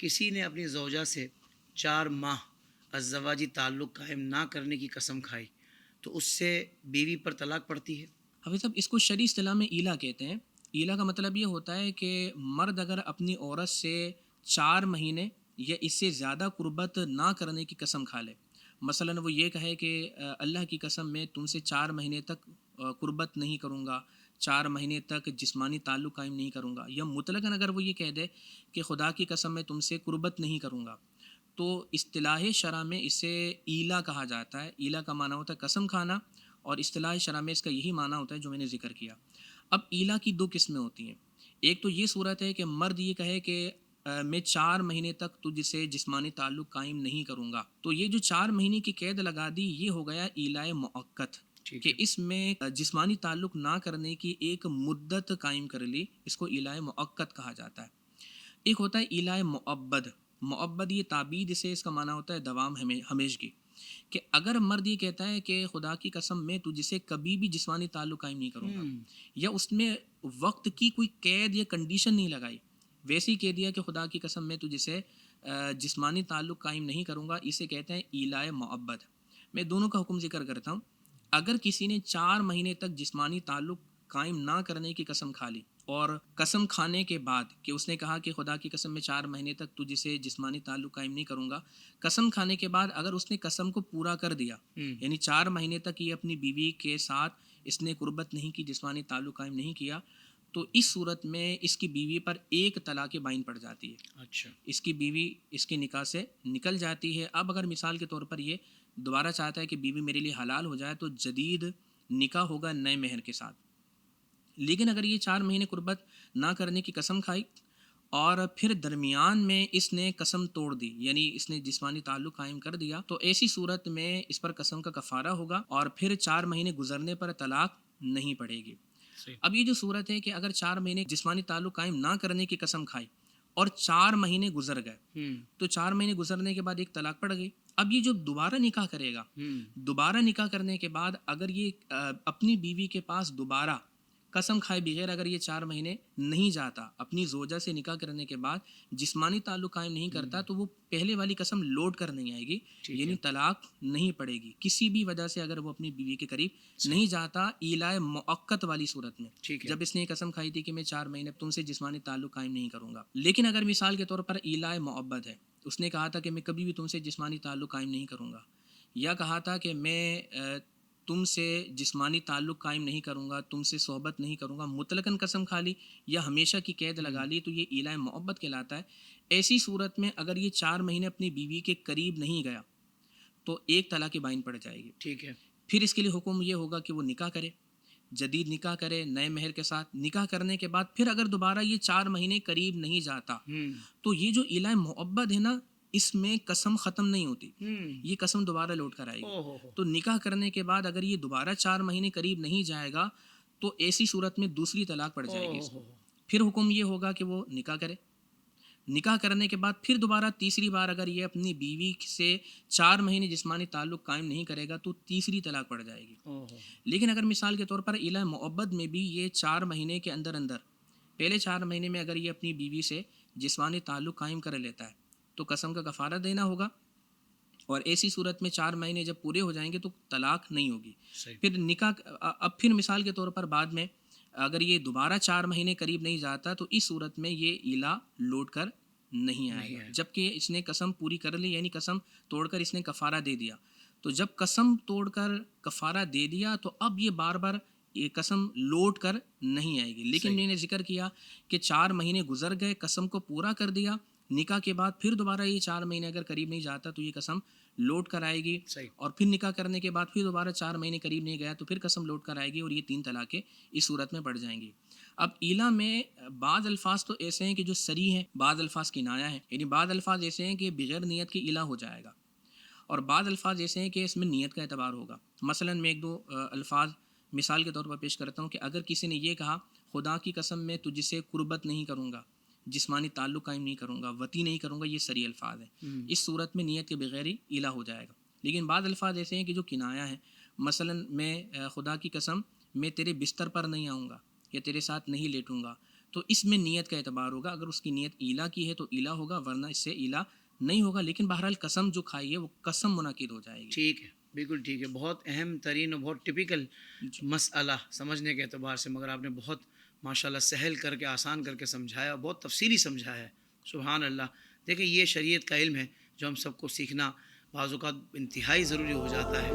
کسی نے اپنی زوجہ سے 4 ماہ ازدواجی تعلق قائم نہ کرنے کی قسم کھائی تو اس سے بیوی پر طلاق پڑتی ہے؟ حافظ صاحب، اس کو شرعی اصطلاح میں ایلا کہتے ہیں۔ ایلا کا مطلب یہ ہوتا ہے کہ مرد اگر اپنی عورت سے 4 مہینے یا اس سے زیادہ قربت نہ کرنے کی قسم کھا لے، مثلا وہ یہ کہے کہ اللہ کی قسم میں تم سے 4 مہینے تک قربت نہیں کروں گا، 4 مہینے تک جسمانی تعلق قائم نہیں کروں گا، یا مطلقاً اگر وہ یہ کہہ دے کہ خدا کی قسم میں تم سے قربت نہیں کروں گا، تو اصطلاح شرع میں اسے ایلا کہا جاتا ہے۔ ایلا کا معنی ہوتا ہے قسم کھانا، اور اصطلاح شرع میں اس کا یہی معنی ہوتا ہے جو میں نے ذکر کیا۔ اب ایلا کی 2 قسمیں ہوتی ہیں۔ ایک تو یہ صورت ہے کہ مرد یہ کہے کہ میں 4 مہینے تک تجھ سے جسمانی تعلق قائم نہیں کروں گا، تو یہ جو 4 مہینے کی قید لگا دی یہ ہو گیا ایلا مؤقت، ٹھیک کہ ہے. اس میں جسمانی تعلق نہ کرنے کی ایک مدت قائم کر لی، اس کو ایلا مؤقت کہا جاتا ہے۔ ایک ہوتا ہے ایلا معبد۔ معبد یہ تعبید سے اس کا معنی ہوتا ہے دوام، ہمیشگی، کہ اگر مرد یہ کہتا ہے کہ خدا کی قسم میں تجھ سے کبھی بھی جسمانی تعلق قائم نہیں کروں گا، یا اس میں وقت کی کوئی قید یا کنڈیشن نہیں لگائی، ویسے ہی کہہ دیا کہ خدا کی قسم میں تجھ سے جسمانی تعلق قائم نہیں کروں گا، اسے کہتے ہیں ایلا معبد۔ میں دونوں کا حکم ذکر کرتا ہوں۔ اگر کسی نے 4 مہینے تک جسمانی تعلق قائم نہ کرنے کی قسم کھا لی، اور قسم کھانے کے بعد کہ اس نے کہا کہ خدا کی قسم میں 4 مہینے تک تجھ سے جسمانی تعلق قائم نہیں کروں گا، قسم کھانے کے بعد اگر اس نے قسم کو پورا کر دیا، یعنی 4 مہینے تک یہ اپنی بیوی کے ساتھ اس نے قربت نہیں کی، جسمانی تعلق قائم نہیں کیا، تو اس صورت میں اس کی بیوی پر ایک طلاق بائن پڑ جاتی ہے۔ اچھا. اس کی بیوی اس کے نکاح سے نکل جاتی ہے۔ اب اگر مثال کے طور پر یہ دوبارہ چاہتا ہے کہ بیوی میرے لیے حلال ہو جائے، تو جدید نکاح ہوگا نئے مہر کے ساتھ۔ لیکن اگر یہ 4 مہینے قربت نہ کرنے کی قسم کھائی اور پھر درمیان میں اس نے قسم توڑ دی، یعنی اس نے جسمانی تعلق قائم کر دیا، تو ایسی صورت میں اس پر قسم کا کفارہ ہوگا اور پھر 4 مہینے گزرنے پر طلاق نہیں پڑے گی۔ صحیح. اب یہ جو صورت ہے کہ اگر 4 مہینے جسمانی تعلق قائم نہ کرنے کی قسم کھائی اور 4 مہینے گزر گئے، تو 4 مہینے گزرنے کے بعد ایک طلاق پڑ گئی۔ اب یہ جو دوبارہ نکاح کرے گا، دوبارہ نکاح کرنے کے بعد اگر یہ اپنی بیوی کے پاس دوبارہ قسم کھائے بغیر اگر یہ 4 مہینے نہیں جاتا، اپنی زوجہ سے نکاح کرنے کے بعد جسمانی تعلق قائم نہیں کرتا، تو وہ پہلے والی قسم لوٹ کر نہیں آئے گی، یعنی طلاق نہیں پڑے گی کسی بھی وجہ سے اگر وہ اپنی بیوی کے قریب نہیں جاتا، ایلا مؤقت والی صورت میں، جب اس نے قسم کھائی تھی کہ میں 4 مہینے تم سے جسمانی تعلق قائم نہیں کروں گا۔ لیکن اگر مثال کے طور پر ایلا معبد ہے، اس نے کہا تھا کہ میں کبھی بھی تم سے جسمانی تعلق قائم نہیں کروں گا، یا کہا تھا کہ میں تم سے جسمانی تعلق قائم نہیں کروں گا، تم سے صحبت نہیں کروں گا، مطلقاً قسم کھا لی یا ہمیشہ کی قید لگا لی، تو یہ ایلا محبت کہلاتا ہے۔ ایسی صورت میں اگر یہ 4 مہینے اپنی بیوی کے قریب نہیں گیا تو ایک طلاق بائن پڑ جائے گی۔ ٹھیک ہے. پھر اس کے لیے حکم یہ ہوگا کہ وہ نکاح کرے، جدید نکاح کرے نئے مہر کے ساتھ۔ نکاح کرنے کے بعد پھر اگر دوبارہ یہ 4 مہینے قریب نہیں جاتا، تو یہ جو ایلا محبت ہے نا، اس میں قسم ختم نہیں ہوتی، یہ قسم دوبارہ لوٹ کر آئے گی۔ تو نکاح کرنے کے بعد اگر یہ دوبارہ 4 مہینے قریب نہیں جائے گا، تو ایسی صورت میں دوسری طلاق پڑ جائے گی۔ پھر حکم یہ ہوگا کہ وہ نکاح کرے، نکاح کرنے کے بعد پھر دوبارہ تیسری بار اگر یہ اپنی بیوی سے 4 مہینے جسمانی تعلق قائم نہیں کرے گا، تو تیسری طلاق پڑ جائے گی۔ لیکن اگر مثال کے طور پر ایلا معبد میں بھی یہ 4 مہینے کے اندر پہلے 4 مہینے میں اگر یہ اپنی بیوی سے جسمانی تعلق قائم کر لیتا ہے، تو قسم کا کفارہ دینا ہوگا، اور ایسی صورت میں 4 مہینے جب پورے ہو جائیں گے تو طلاق نہیں ہوگی۔ پھر نکاح اب پھر مثال کے طور پر بعد میں اگر یہ دوبارہ 4 مہینے قریب نہیں جاتا، تو اس صورت میں یہ ایلا لوٹ کر نہیں آئے گا، جبکہ اس نے قسم پوری کر لی، یعنی قسم توڑ کر اس نے کفارہ دے دیا۔ تو جب قسم توڑ کر کفارہ دے دیا، تو اب یہ بار بار یہ قسم لوٹ کر نہیں آئے گی۔ لیکن میں نے ذکر کیا کہ 4 مہینے گزر گئے، قسم کو پورا کر دیا، نکاح کے بعد پھر دوبارہ یہ 4 مہینے اگر قریب نہیں جاتا تو یہ قسم لوٹ کر آئے گی، اور پھر نکاح کرنے کے بعد پھر دوبارہ 4 مہینے قریب نہیں گیا تو پھر قسم لوٹ کر آئے گی، اور یہ 3 طلاقیں اس صورت میں پڑ جائیں گی۔ اب ایلا میں بعض الفاظ تو ایسے ہیں کہ جو صریح ہیں، بعض الفاظ کنایہ ہیں، یعنی بعض الفاظ ایسے ہیں کہ بغیر نیت کے ایلا ہو جائے گا، اور بعض الفاظ ایسے ہیں کہ اس میں نیت کا اعتبار ہوگا۔ مثلا میں 1-2 الفاظ مثال کے طور پر پیش کرتا ہوں کہ اگر کسی نے یہ کہا خدا کی قسم میں تجھ سے قربت نہیں کروں گا، جسمانی تعلق قائم نہیں کروں گا، وطی نہیں کروں گا، یہ صریح الفاظ ہیں، اس صورت میں نیت کے بغیر ہی ایلا ہو جائے گا۔ لیکن بعض الفاظ ایسے ہیں کہ جو کنایہ ہیں، مثلا میں خدا کی قسم میں تیرے بستر پر نہیں آؤں گا یا تیرے ساتھ نہیں لیٹوں گا، تو اس میں نیت کا اعتبار ہوگا. اگر اس کی نیت ایلا کی ہے تو ایلا ہوگا, ورنہ اس سے ایلا نہیں ہوگا. لیکن بہرحال قسم جو کھائی ہے وہ قسم منعقد ہو جائے گی. ٹھیک ہے, بالکل ٹھیک ہے. بہت اہم ترین اور بہت ٹپیکل مسئلہ سمجھنے کے اعتبار سے, مگر آپ نے بہت ماشاءاللہ سہل کر کے, آسان کر کے سمجھایا, بہت تفصیلی سمجھایا ہے. سبحان اللہ. دیکھیں یہ شریعت کا علم ہے جو ہم سب کو سیکھنا بعض اوقات انتہائی ضروری ہو جاتا ہے.